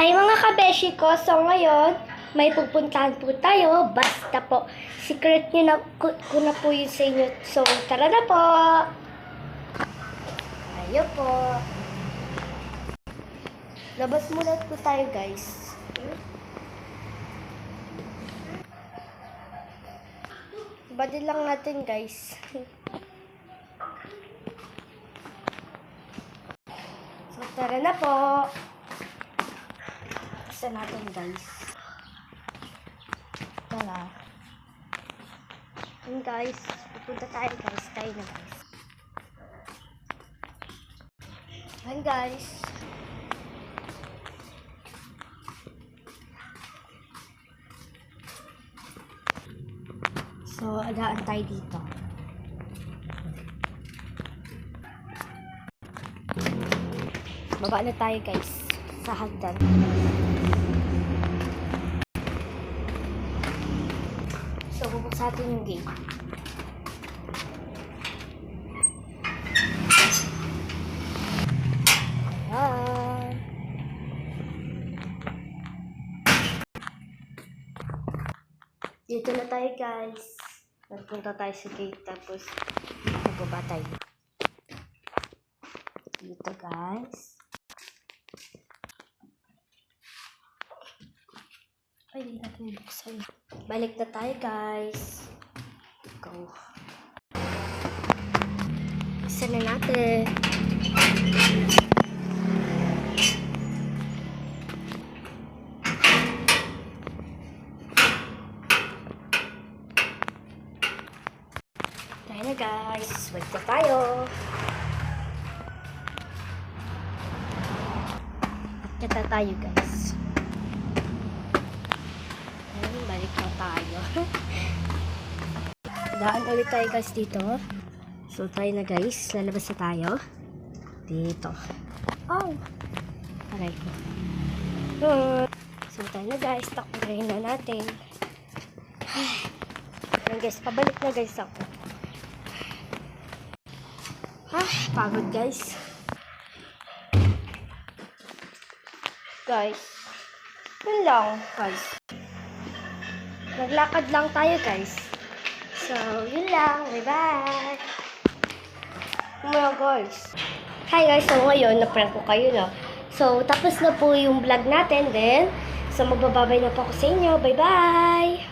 Hi mga kabeshi ko! So ngayon, may pupuntahan po tayo. Basta po, secret nyo na, ko na po yun sa inyo. So tara na po! Ayo po! Labas muna po tayo guys. Badil lang natin guys. So tara na po! Isa natin guys. Tara. Yun guys. Pupunta tayo guys. Tayo na guys. Yun guys. So, adaan tayo dito. Baba na tayo guys. Sa hagdan. So, bubuksan natin yung gate. Ayan. Dito na tayo guys. Nagpunta tayo sa gate tapos nagbaba tayo. Dito guys. Ay, hindi natin buksan. Balik na tayo guys. Go. Buksan na natin. Tayo na guys. Wait na tayo. Akyat na tayo guys. Ayun, balik na tayo. Daan ulit tayo guys dito. So tayo na guys. Lalabas na tayo. Dito. Oh! Aray ko. So tayo na guys. Takbuhin na natin. Ayun guys. Pabalik na guys ako. Pagod guys. Guys. Yun lang guys. Naglakad lang tayo guys. So, yun lang. Bye-bye. Mga guys. Hi guys. So, ngayon, na-prank ko kayo, no? So, tapos na po yung vlog natin. Then, so, magbababay na po ako sa inyo. Bye-bye.